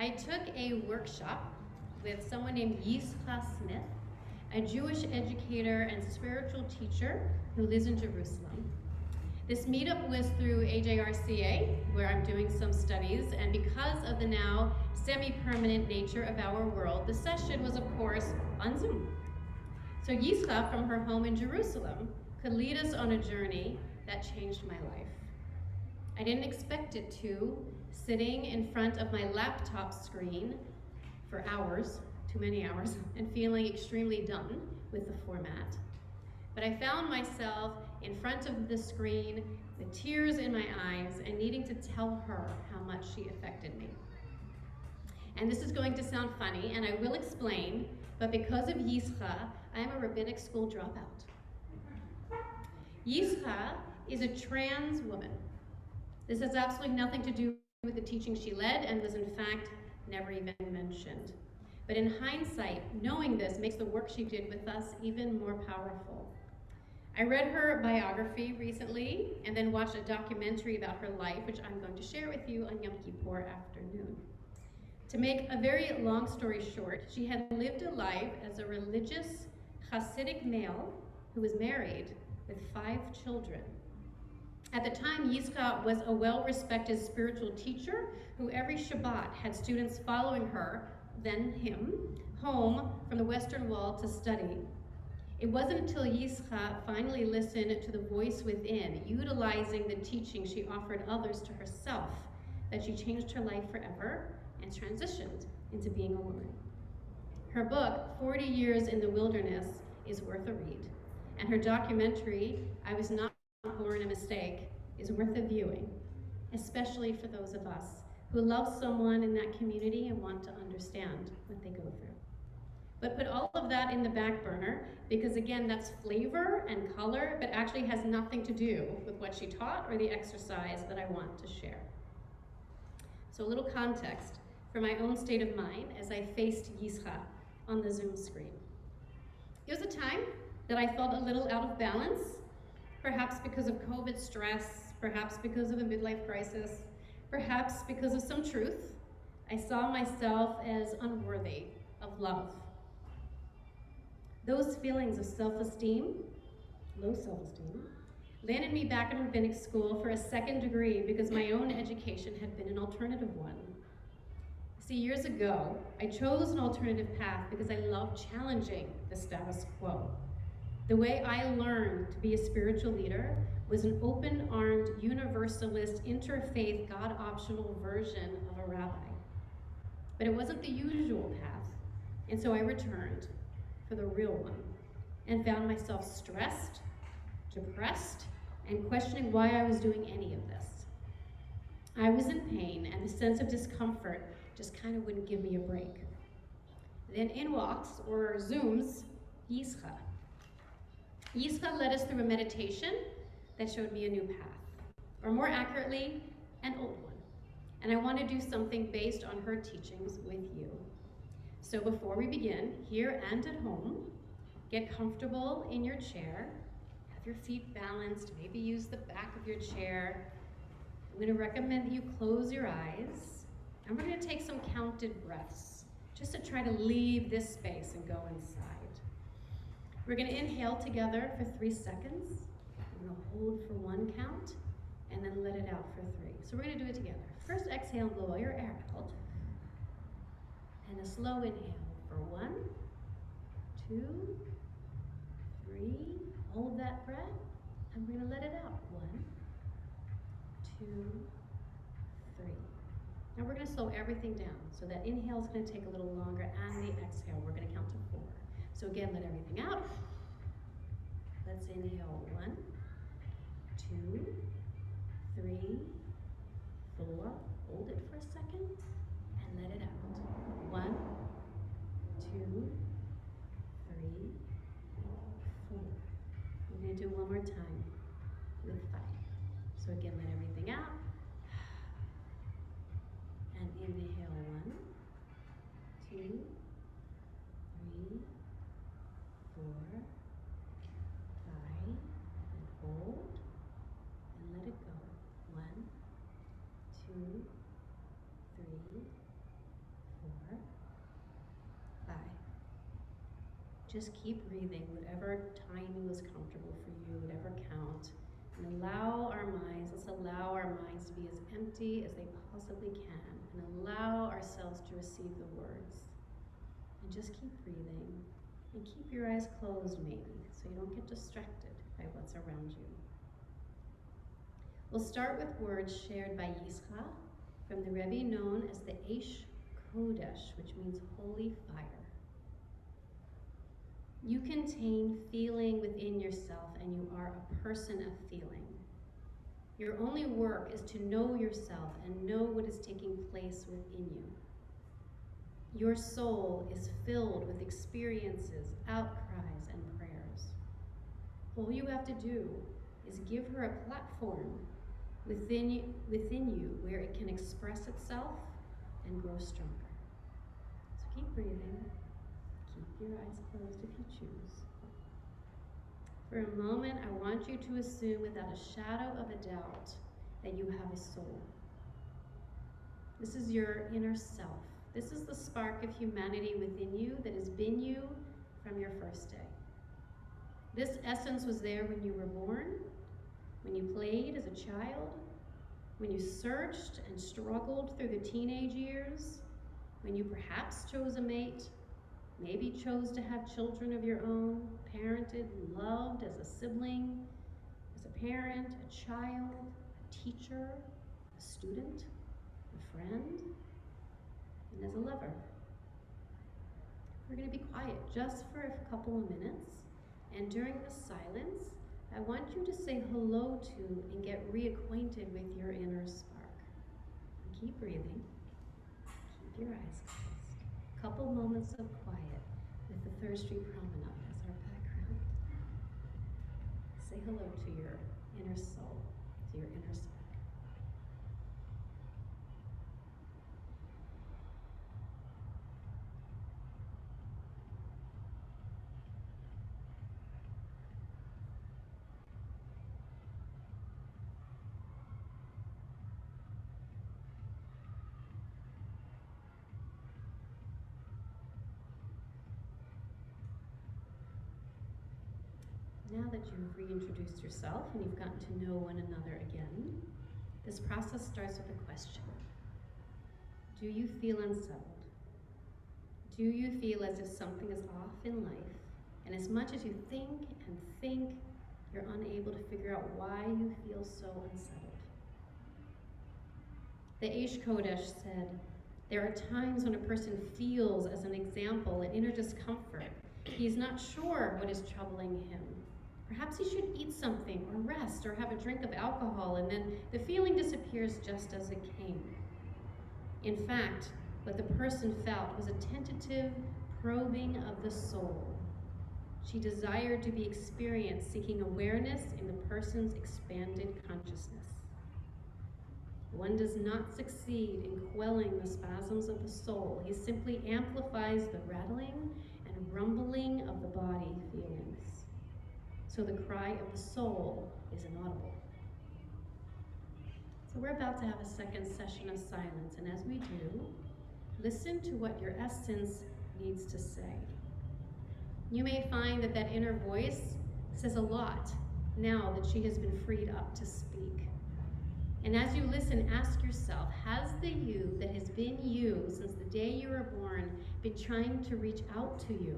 I took a workshop with someone named Yisra Smith, a Jewish educator and spiritual teacher who lives in Jerusalem. This meetup was through AJRCA, where I'm doing some studies, and because of the now semi-permanent nature of our world, the session was, of course, on Zoom. So Yisra, from her home in Jerusalem, could lead us on a journey that changed my life. I didn't expect it to, sitting in front of my laptop screen for hours, too many hours, and feeling extremely done with the format. But I found myself in front of the screen with tears in my eyes and needing to tell her how much she affected me. And this is going to sound funny, and I will explain, but because of Yisra, I am a rabbinic school dropout. Yisra is a trans woman. This has absolutely nothing to do with the teaching she led and was in fact never even mentioned. But in hindsight, knowing this makes the work she did with us even more powerful. I read her biography recently and then watched a documentary about her life, which I'm going to share with you on Yom Kippur afternoon. To make a very long story short, she had lived a life as a religious Hasidic male who was married with 5 children. At the time, Yisra was a well-respected spiritual teacher who every Shabbat had students following her, then him, home from the Western Wall to study. It wasn't until Yisra finally listened to the voice within, utilizing the teaching she offered others to herself, that she changed her life forever and transitioned into being a woman. Her book, 40 Years in the Wilderness, is worth a read, and her documentary, I Was Not Born a Mistake, is worth a viewing, especially for those of us who love someone in that community and want to understand what they go through. But put all of that in the back burner, because again, that's flavor and color, but actually has nothing to do with what she taught or the exercise that I want to share. So a little context for my own state of mind as I faced Yisra on the Zoom screen. It was a time that I felt a little out of balance, perhaps because of COVID stress, perhaps because of a midlife crisis, perhaps because of some truth. I saw myself as unworthy of love. Those feelings of self-esteem, low self-esteem, landed me back in rabbinic school for a second degree because my own education had been an alternative one. See, years ago, I chose an alternative path because I love challenging the status quo. The way I learned to be a spiritual leader was an open-armed, universalist, interfaith, God-optional version of a rabbi. But it wasn't the usual path, and so I returned for the real one and found myself stressed, depressed, and questioning why I was doing any of this. I was in pain, and the sense of discomfort just kind of wouldn't give me a break. Then in walks, or Zooms, Yisra. Yisra led us through a meditation that showed me a new path, or more accurately, an old one. And I want to do something based on her teachings with you. So before we begin, here and at home, get comfortable in your chair, have your feet balanced, maybe use the back of your chair. I'm going to recommend that you close your eyes, and we're going to take some counted breaths, just to try to leave this space and go inside. We're going to inhale together for 3 seconds. We're going to hold for 1 count, and then let it out for 3. So we're going to do it together. First exhale and blow all your air out. And a slow inhale for 1, 2, 3. Hold that breath, and we're going to let it out. 1, 2, 3. Now we're going to slow everything down. So that inhale is going to take a little longer, and the exhale, we're going to count to 4. So again, let everything out. Let's inhale 1, 2, 3, 4. Hold it for a second, and let it out. 1, 2, 3, 4. We're going to do one more time with 5. So again, let everything out. And inhale 1, 2, 3, 4, 5, and hold, and let it go. 1, 2, 3, Just keep breathing, whatever timing was comfortable for you, whatever count. And allow our minds, let's allow our minds to be as empty as they possibly can. And allow ourselves to receive the words. And just keep breathing. And keep your eyes closed maybe, so you don't get distracted by what's around you. We'll start with words shared by Yisra from the Rebbe known as the Eish Kodesh, which means holy fire. You contain feeling within yourself, and you are a person of feeling. Your only work is to know yourself and know what is taking place within you. Your soul is filled with experiences, outcries, and prayers. All you have to do is give her a platform within you where it can express itself and grow stronger. So keep breathing. Keep your eyes closed if you choose. For a moment, I want you to assume without a shadow of a doubt that you have a soul. This is your inner self. This is the spark of humanity within you that has been you from your first day. This essence was there when you were born, when you played as a child, when you searched and struggled through the teenage years, when you perhaps chose a mate, maybe chose to have children of your own, parented, loved as a sibling, as a parent, a child, a teacher, a student, a friend, and as a lover. We're going to be quiet just for a couple of minutes, and during the silence, I want you to say hello to and get reacquainted with your inner spark. And keep breathing. Keep your eyes closed. A couple moments of quiet with the Third Street Promenade as our background. Say hello to your inner soul, to your inner spark. Now that you've reintroduced yourself and you've gotten to know one another again, this process starts with a question. Do you feel unsettled? Do you feel as if something is off in life? And as much as you think and think, you're unable to figure out why you feel so unsettled. The Eish Kodesh said, there are times when a person feels, as an example, an inner discomfort. He's not sure what is troubling him. Perhaps he should eat something or rest or have a drink of alcohol, and then the feeling disappears just as it came. In fact, what the person felt was a tentative probing of the soul. She desired to be experienced, seeking awareness in the person's expanded consciousness. One does not succeed in quelling the spasms of the soul. He simply amplifies the rattling and rumbling of the body feelings. So the cry of the soul is inaudible. So we're about to have a second session of silence, and as we do, listen to what your essence needs to say. You may find that that inner voice says a lot now that she has been freed up to speak. And as you listen, ask yourself, has the you that has been you since the day you were born been trying to reach out to you?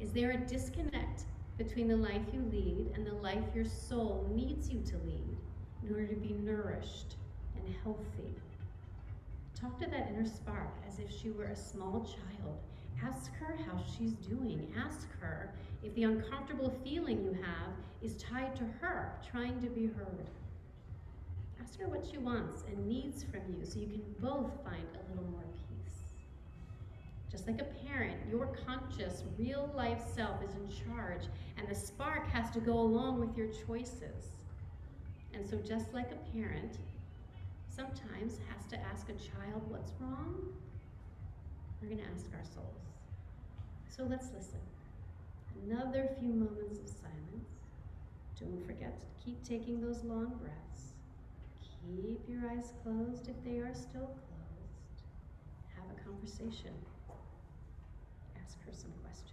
Is there a disconnect between the life you lead and the life your soul needs you to lead in order to be nourished and healthy? Talk to that inner spark as if she were a small child. Ask her how she's doing. Ask her if the uncomfortable feeling you have is tied to her trying to be heard. Ask her what she wants and needs from you so you can both find a little more peace. Just like a parent, your conscious, real-life self is in charge, and the spark has to go along with your choices. And so just like a parent sometimes has to ask a child what's wrong, we're going to ask our souls. So let's listen. Another few moments of silence. Don't forget to keep taking those long breaths. Keep your eyes closed if they are still closed. Have a conversation. Ask her some questions.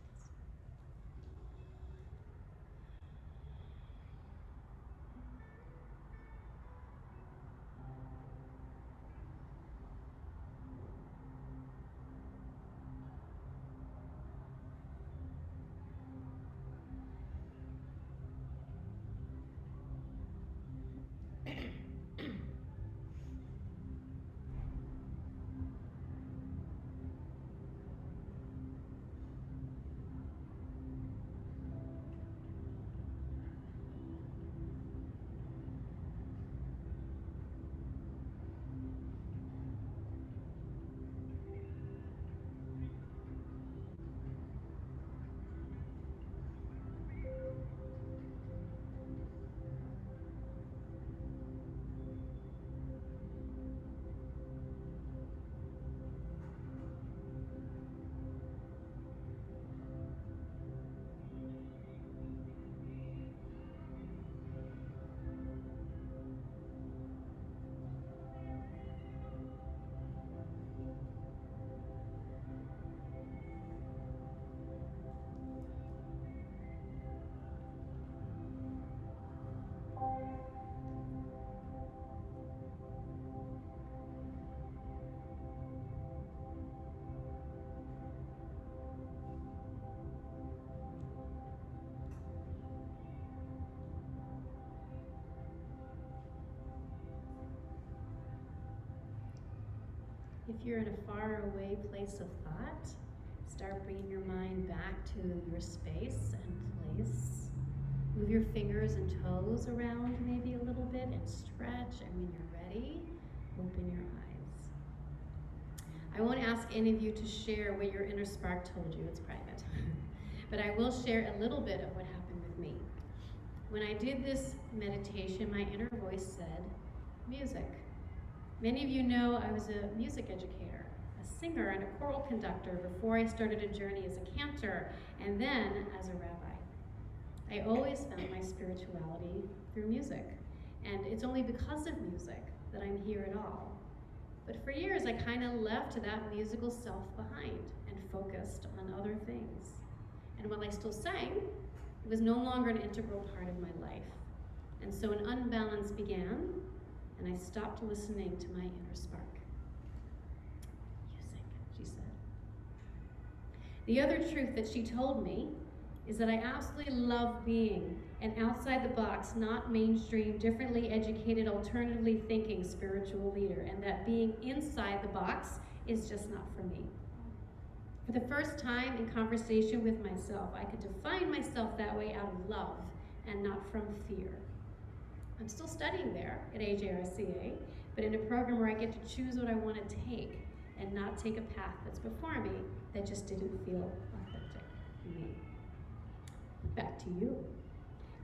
if you're in a faraway place of thought, start bringing your mind back to your space and place. Move your fingers and toes around maybe a little bit and stretch, and when you're ready, open your eyes. I won't ask any of you to share what your inner spark told you, it's private. But I will share a little bit of what happened with me. When I did this meditation, my inner voice said, music. Many of you know I was a music educator, a singer and a choral conductor before I started a journey as a cantor and then as a rabbi. I always found my spirituality through music, and it's only because of music that I'm here at all. But for years, I kind of left that musical self behind and focused on other things. And while I still sang, it was no longer an integral part of my life. And so an unbalance began, and I stopped listening to my inner spark. Music, she said. The other truth that she told me is that I absolutely love being an outside the box, not mainstream, differently educated, alternatively thinking spiritual leader, and that being inside the box is just not for me. For the first time in conversation with myself, I could define myself that way out of love and not from fear. I'm still studying there at AJRCA, but in a program where I get to choose what I want to take and not take a path that's before me that just didn't feel authentic to me. Back to you.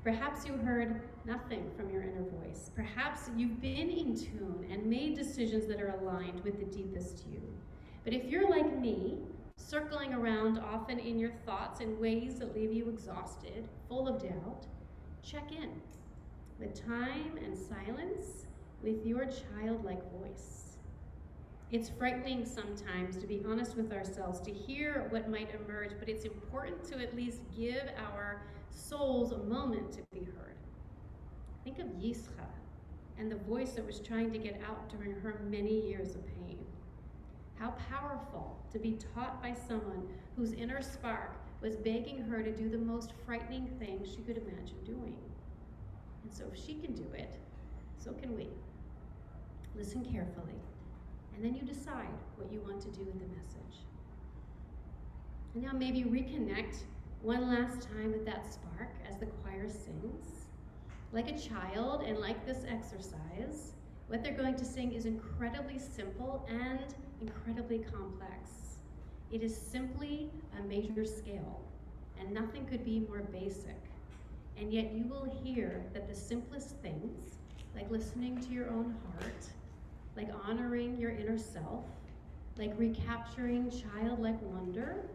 Perhaps you heard nothing from your inner voice. Perhaps you've been in tune and made decisions that are aligned with the deepest you. But if you're like me, circling around often in your thoughts in ways that leave you exhausted, full of doubt, check in with time and silence with your childlike voice. It's frightening sometimes, to be honest with ourselves, to hear what might emerge, but it's important to at least give our souls a moment to be heard. Think of Yischa and the voice that was trying to get out during her many years of pain. How powerful to be taught by someone whose inner spark was begging her to do the most frightening thing she could imagine doing. And so if she can do it, so can we. Listen carefully. And then you decide what you want to do with the message. And now maybe reconnect one last time with that spark as the choir sings. Like a child and like this exercise, what they're going to sing is incredibly simple and incredibly complex. It is simply a major scale, and nothing could be more basic. And yet you will hear that the simplest things, like listening to your own heart, like honoring your inner self, like recapturing childlike wonder,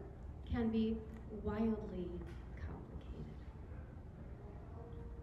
can be wildly